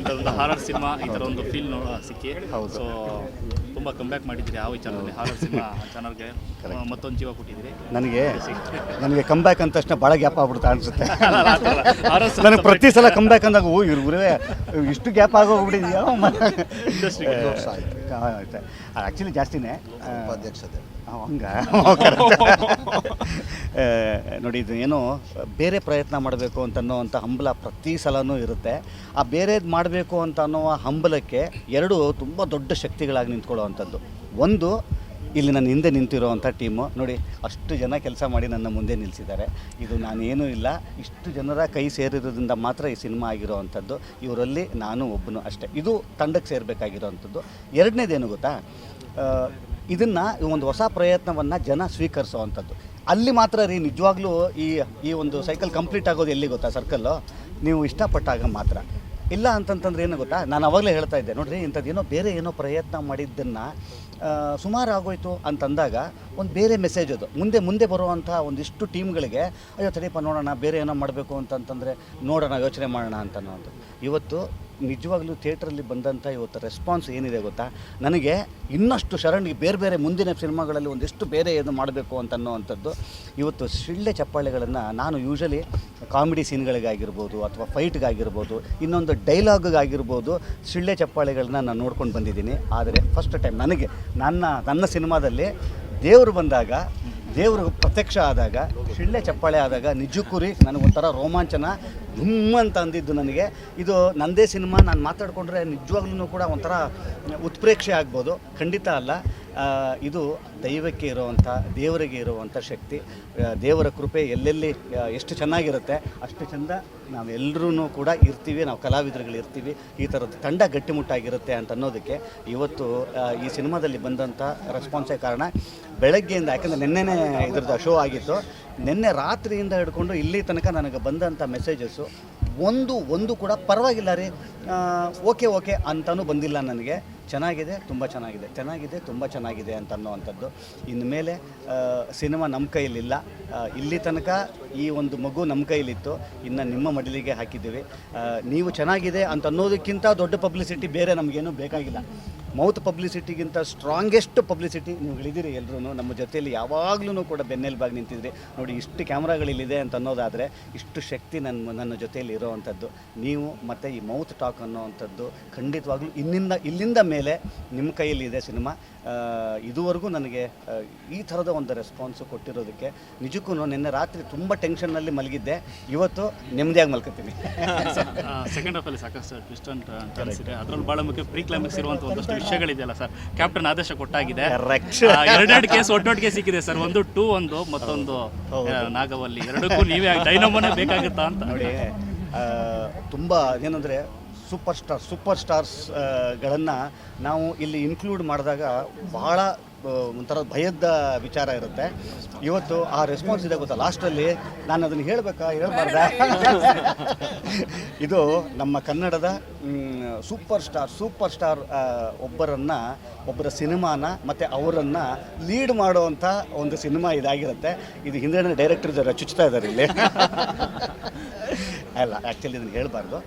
ಒಂದು horror cinema ಈ ಥರ ಒಂದು ಫೀಲ್ ಸಿಕ್ಕಿ ಹೌದು. ಸೊ ತುಂಬ ಕಂಬ್ಯಾಕ್ ಮಾಡಿದ್ದೀರಿ ಆ ವಿಚಾರದಲ್ಲಿ ಹಾರರ್ ಸಿನಿಮಾ ಚಾನಲ್ಗೆ ಮತ್ತೊಂದು ಜೀವ ಕೊಟ್ಟಿದ್ದೀರಿ. ನನಗೆ ಕಂಬ್ಯಾಕ್ ಅಂದ ತಕ್ಷಣ ಭಾಳ ಗ್ಯಾಪ್ ಆಗ್ಬಿಡ್ತಾ ಅನಿಸುತ್ತೆ. ಹಾರರ್ ನನಗೆ ಪ್ರತಿ ಸಲ ಕಂಬ್ಯಾಕ್ ಅಂದಾಗ ಇವ್ರೇ ಇಷ್ಟು ಗ್ಯಾಪ್ ಆಗೋಗ್ಬಿಟ್ಟಿದೆಯೋ ಆ್ಯಕ್ಚುಲಿ ಜಾಸ್ತಿನೇ ಅಧ್ಯಕ್ಷತೆ ಹಂಗ ನೋಡಿ, ಇದು ಏನೋ ಬೇರೆ ಪ್ರಯತ್ನ ಮಾಡಬೇಕು ಅಂತನ್ನುವಂಥ ಹಂಬಲ ಪ್ರತಿ ಸಲವೂ ಇರುತ್ತೆ. ಆ ಬೇರೆದು ಮಾಡಬೇಕು ಅಂತ ಅನ್ನುವ ಹಂಬಲಕ್ಕೆ ಎರಡು ತುಂಬ ದೊಡ್ಡ ಶಕ್ತಿಗಳಾಗಿ ನಿಂತ್ಕೊಳ್ಳುವಂಥದ್ದು. ಒಂದು, ಇಲ್ಲಿ ನನ್ನ ಹಿಂದೆ ನಿಂತಿರೋವಂಥ ಟೀಮು ನೋಡಿ, ಅಷ್ಟು ಜನ ಕೆಲಸ ಮಾಡಿ ನನ್ನ ಮುಂದೆ ನಿಲ್ಲಿಸಿದ್ದಾರೆ. ಇದು ನಾನೇನೂ ಇಲ್ಲ, ಇಷ್ಟು ಜನರ ಕೈ ಸೇರಿರೋದ್ರಿಂದ ಮಾತ್ರ ಈ ಸಿನಿಮಾ ಆಗಿರೋವಂಥದ್ದು. ಇವರಲ್ಲಿ ನಾನು ಒಬ್ಬನು ಅಷ್ಟೇ. ಇದು ತಂಡಕ್ಕೆ ಸೇರಬೇಕಾಗಿರೋವಂಥದ್ದು. ಎರಡನೇದೇನು ಗೊತ್ತಾ, ಇದನ್ನು ಒಂದು ಹೊಸ ಪ್ರಯತ್ನವನ್ನು ಜನ ಸ್ವೀಕರಿಸೋವಂಥದ್ದು. ಅಲ್ಲಿ ಮಾತ್ರ ರೀ ನಿಜವಾಗ್ಲೂ ಈ ಒಂದು ಸೈಕಲ್ ಕಂಪ್ಲೀಟ್ ಆಗೋದು ಎಲ್ಲಿ ಗೊತ್ತಾ, ಸರ್ಕಲ್ಲು ನೀವು ಇಷ್ಟಪಟ್ಟಾಗ ಮಾತ್ರ. ಇಲ್ಲ ಅಂತಂತಂದ್ರೆ ಏನು ಗೊತ್ತಾ, ನಾನು ಅವಾಗಲೇ ಹೇಳ್ತಾ ಇದ್ದೆ ನೋಡಿರಿ, ಇಂಥದ್ದೇನೋ ಬೇರೆ ಏನೋ ಪ್ರಯತ್ನ ಮಾಡಿದ್ದನ್ನು ಸುಮಾರು ಆಗೋಯ್ತು ಅಂತಂದಾಗ ಒಂದು ಬೇರೆ ಮೆಸೇಜ್ ಅದು ಮುಂದೆ ಬರುವಂಥ ಒಂದಿಷ್ಟು ಟೀಮ್ಗಳಿಗೆ, ಅಯ್ಯೋ ತಡೀಪ ನೋಡೋಣ ಬೇರೆ ಏನೋ ಮಾಡಬೇಕು ಅಂತಂತಂದರೆ ನೋಡೋಣ ಯೋಚನೆ ಮಾಡೋಣ ಅಂತನ್ನೋದು. ಇವತ್ತು ನಿಜವಾಗ್ಲೂ ಥಿಯೇಟ್ರಲ್ಲಿ ಬಂದಂಥ ಇವತ್ತು ರೆಸ್ಪಾನ್ಸ್ ಏನಿದೆ ಗೊತ್ತಾ, ನನಗೆ ಇನ್ನಷ್ಟು ಶರಣ್ಗೆ ಬೇರೆ ಮುಂದಿನ ಸಿನಿಮಾಗಳಲ್ಲಿ ಒಂದಿಷ್ಟು ಬೇರೆ ಏನು ಮಾಡಬೇಕು ಅಂತನ್ನುವಂಥದ್ದು. ಇವತ್ತು ಶಿಳ್ಳೆ ಚಪ್ಪಾಳೆಗಳನ್ನು ನಾನು ಯೂಶಲಿ ಕಾಮಿಡಿ ಸೀನ್ಗಳಿಗಾಗಿರ್ಬೋದು ಅಥವಾ ಫೈಟ್ಗಾಗಿರ್ಬೋದು ಇನ್ನೊಂದು ಡೈಲಾಗ್ಗಾಗಿರ್ಬೋದು ಶಿಳ್ಳೆ ಚಪ್ಪಾಳೆಗಳನ್ನ ನಾನು ನೋಡ್ಕೊಂಡು ಬಂದಿದ್ದೀನಿ. ಆದರೆ ಫಸ್ಟ್ ಟೈಮ್ ನನಗೆ ನನ್ನ ಸಿನಿಮಾದಲ್ಲಿ ದೇವರು ಬಂದಾಗ, ದೇವರು ಪ್ರತ್ಯಕ್ಷ ಆದಾಗ, ಶಿಳ್ಳೆ ಚಪ್ಪಾಳೆ ಆದಾಗ ನಿಜಕ್ಕೂ ರೀ ನನಗೊಂಥರ ರೋಮಾಂಚನ ಅಂತ ಅಂದಿದ್ದು. ನನಗೆ ಇದು ನನ್ನದೇ ಸಿನಿಮಾ, ನಾನು ಮಾತಾಡಿಕೊಂಡ್ರೆ ನಿಜವಾಗ್ಲೂ ಕೂಡ ಒಂಥರ ಉತ್ಪ್ರೇಕ್ಷೆ ಆಗ್ಬೋದು, ಖಂಡಿತ ಅಲ್ಲ. ಇದು ದೈವಕ್ಕೆ ಇರುವಂಥ, ದೇವರಿಗೆ ಇರುವಂಥ ಶಕ್ತಿ. ದೇವರ ಕೃಪೆ ಎಲ್ಲೆಲ್ಲಿ ಎಷ್ಟು ಚೆನ್ನಾಗಿರುತ್ತೆ ಅಷ್ಟು ಚೆಂದ ನಾವೆಲ್ಲರೂ ಕೂಡ ಇರ್ತೀವಿ, ನಾವು ಕಲಾವಿದರುಗಳು ಇರ್ತೀವಿ. ಈ ಥರದ ತಂಡ ಗಟ್ಟಿಮುಟ್ಟಾಗಿರುತ್ತೆ ಅಂತ ಅನ್ನೋದಕ್ಕೆ ಇವತ್ತು ಈ ಸಿನಿಮಾದಲ್ಲಿ ಬಂದಂಥ ರೆಸ್ಪಾನ್ಸೇ ಕಾರಣ. ಬೆಳಗ್ಗೆಯಿಂದ, ಯಾಕಂದರೆ ನೆನ್ನೆನೇ ಇದ್ರದ್ದು ಶೋ ಆಗಿತ್ತು, ನಿನ್ನೆ ರಾತ್ರಿಯಿಂದ ಹಿಡ್ಕೊಂಡು ಇಲ್ಲಿ ತನಕ ನನಗೆ ಬಂದಂಥ ಮೆಸೇಜಸ್ಸು ಒಂದು ಕೂಡ ಪರವಾಗಿಲ್ಲ ರೀ, ಓಕೆ ಅಂತಲೂ ಬಂದಿಲ್ಲ ನನಗೆ. ಚೆನ್ನಾಗಿದೆ, ತುಂಬ ಚೆನ್ನಾಗಿದೆ ಅಂತ ಅನ್ನೋವಂಥದ್ದು. ಇನ್ಮೇಲೆ ಸಿನಿಮಾ ನಮ್ಮ ಕೈಲಿಲ್ಲ, ಇಲ್ಲಿ ತನಕ ಈ ಒಂದು ಮಗು ನಮ್ಮ ಕೈಲಿತ್ತು, ಇನ್ನು ನಿಮ್ಮ ಮಡಿಲಿಗೆ ಹಾಕಿದ್ದೀವಿ. ನೀವು ಚೆನ್ನಾಗಿದೆ ಅಂತ ಅನ್ನೋದಕ್ಕಿಂತ ದೊಡ್ಡ ಪಬ್ಲಿಸಿಟಿ ಬೇರೆ ನಮಗೇನು ಬೇಕಾಗಿಲ್ಲ. ಮೌತ್ ಪಬ್ಲಿಸಿಟಿಗಿಂತ ಸ್ಟ್ರಾಂಗೆಸ್ಟ್ ಪಬ್ಲಿಸಿಟಿ ನೀವು ಹೇಳಿದಿರಿ ಎಲ್ಲರೂ. ನಮ್ಮ ಜೊತೆಯಲ್ಲಿ ಯಾವಾಗಲೂ ಕೂಡ ಬೆನ್ನೆಲುಬಾಗಿ ನಿಂತಿದ್ರಿ ನೋಡಿ. ಇಷ್ಟು ಕ್ಯಾಮ್ರಾಗಳಿಲ್ಲಿದೆ ಅಂತ ಅನ್ನೋದಾದರೆ ಇಷ್ಟು ಶಕ್ತಿ ನನ್ನ ಜೊತೆಯಲ್ಲಿ ಇರೋವಂಥದ್ದು ನೀವು. ಮತ್ತು ಈ ಮೌತ್ ಟಾಕ್ ಅನ್ನೋವಂಥದ್ದು ಖಂಡಿತವಾಗ್ಲೂ ಇಲ್ಲಿಂದ ಮೇಲೆ ನಿಮ್ಮ ಕೈಯಲ್ಲಿದೆ ಸಿನಿಮಾ. ಇದುವರೆಗೂ ನನಗೆ ಈ ಥರದ ಒಂದು ರೆಸ್ಪಾನ್ಸು ಕೊಟ್ಟಿರೋದಕ್ಕೆ ನಿಜಕ್ಕೂ ನಿನ್ನೆ ರಾತ್ರಿ ತುಂಬ ಟೆನ್ಷನ್ನಲ್ಲಿ ಮಲಗಿದ್ದೆ, ಇವತ್ತು ನೆಮ್ಮದಿಯಾಗಿ ಮಲ್ಕೊತೀನಿ. ಸೆಕೆಂಡ್ ಹಾಫಲ್ಲಿ ಸಾಕಷ್ಟು ಟ್ವಿಸ್ಟ್ ಅಂತ ಅನಿಸಿದೆ. ಅದರಲ್ಲಿ ಭಾಳ ಮುಖ್ಯ ಪ್ರೀ ಕ್ಲೈಮ್ಯಾಕ್ಸ್ ಇರುವಂಥ ಒಂದಷ್ಟು ವಿಷಯಗಳಿದೆಯಲ್ಲ ಸರ್. ಕ್ಯಾಪ್ಟನ್ ಆದೇಶ ಕೊಟ್ಟಾಗಿದೆ, ಎರಡೆರಡು ಕೇಸ್ ಒಟ್ಟೊಟ್ಟಿಗೆ ಸಿಕ್ಕಿದೆ ಸರ್. ಒಂದು 2 ಮತ್ತೊಂದು ನಾಗವಲ್ಲಿ, ಎರಡಕ್ಕೂ ನೀವೇ ಡೈನಮೋನೇ ಬೇಕಾಗುತ್ತಾ ಅಂತ ನೋಡಿ. ತುಂಬ ಏನಂದರೆ ಸೂಪರ್ ಸ್ಟಾರ್ಸ್ಗಳನ್ನು ನಾವು ಇಲ್ಲಿ ಇನ್ಕ್ಲೂಡ್ ಮಾಡಿದಾಗ ಬಹಳ ಒಂಥರ ಭಯದ ವಿಚಾರ ಇರುತ್ತೆ. ಇವತ್ತು ಆ ರೆಸ್ಪಾನ್ಸ್ ಇದೆ ಗೊತ್ತಾ, ಲಾಸ್ಟಲ್ಲಿ ನಾನು ಅದನ್ನು ಹೇಳ್ಬಾರ್ದ ಇದು ನಮ್ಮ ಕನ್ನಡದ ಸೂಪರ್ ಸ್ಟಾರ್ ಒಬ್ಬರ ಸಿನಿಮಾನ ಮತ್ತು ಅವರನ್ನು ಲೀಡ್ ಮಾಡುವಂಥ ಒಂದು ಸಿನಿಮಾ ಇದಾಗಿರುತ್ತೆ. ಇದು ಹಿಂದೆ ಡೈರೆಕ್ಟರ್ ಇದ್ದಾರೆ, ಚುಚ್ತಾ ಇದ್ದಾರೆ ಇಲ್ಲಿ ಅಲ್ಲ, ಆ್ಯಕ್ಚುಲಿ ಇದನ್ನು ಹೇಳಬಾರ್ದು.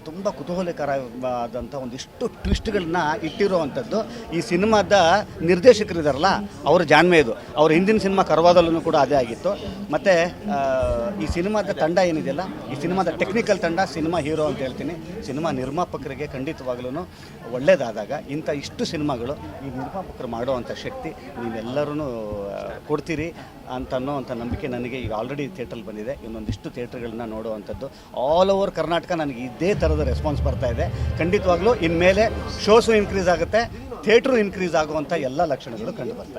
ತುಂಬ ಕುತೂಹಲಕರವಾದಂಥ ಒಂದಿಷ್ಟು ಟ್ವಿಸ್ಟ್ಗಳನ್ನ ಇಟ್ಟಿರುವಂಥದ್ದು ಈ ಸಿನಿಮಾದ ನಿರ್ದೇಶಕರಿದ್ದಾರಲ್ಲ, ಅವರ ಜಾಣ್ಮೆ ಇದು. ಅವರ ಹಿಂದಿನ ಸಿನಿಮಾ ಕರ್ವಾದಲ್ಲೂ ಕೂಡ ಅದೇ ಆಗಿತ್ತು. ಮತ್ತು ಈ ಸಿನಿಮಾದ ತಂಡ ಏನಿದೆಯಲ್ಲ, ಈ ಸಿನಿಮಾದ ಟೆಕ್ನಿಕಲ್ ತಂಡ, ಸಿನಿಮಾ ಹೀರೋ ಅಂತ ಹೇಳ್ತೀನಿ, ಸಿನಿಮಾ ನಿರ್ಮಾಪಕರಿಗೆ ಖಂಡಿತವಾಗ್ಲೂ ಒಳ್ಳೆಯದಾದಾಗ ಇಷ್ಟು ಸಿನಿಮಾಗಳು ಈ ನಿರ್ಮಾಪಕರು ಮಾಡುವಂಥ ಶಕ್ತಿ ನೀವೆಲ್ಲರೂ ಕೊಡ್ತೀರಿ ಅನ್ನೋವಂಥ ನಂಬಿಕೆ ನನಗೆ ಈಗ ಆಲ್ರೆಡಿ ಥಿಯೇಟ್ರಲ್ಲಿ ಬಂದಿದೆ. ಇನ್ನೊಂದಿಷ್ಟು ಥಿಯೇಟ್ರ್ಗಳನ್ನ ನೋಡುವಂಥದ್ದು ಆಲ್ ಓವರ್ ಕರ್ನಾಟಕ ನನಗೆ ಇದೇ ಥರದ ರೆಸ್ಪಾನ್ಸ್ ಬರ್ತಾ ಇದೆ. ಖಂಡಿತವಾಗ್ಲೂ ಇನ್ಮೇಲೆ ಶೋಸು ಇನ್ಕ್ರೀಸ್ ಆಗುತ್ತೆ, ಥಿಯೇಟ್ರು ಇನ್ಕ್ರೀಸ್ ಆಗುವಂಥ ಎಲ್ಲ ಲಕ್ಷಣಗಳು ಕಂಡು ಬರ್ತಾ ಇದೆ.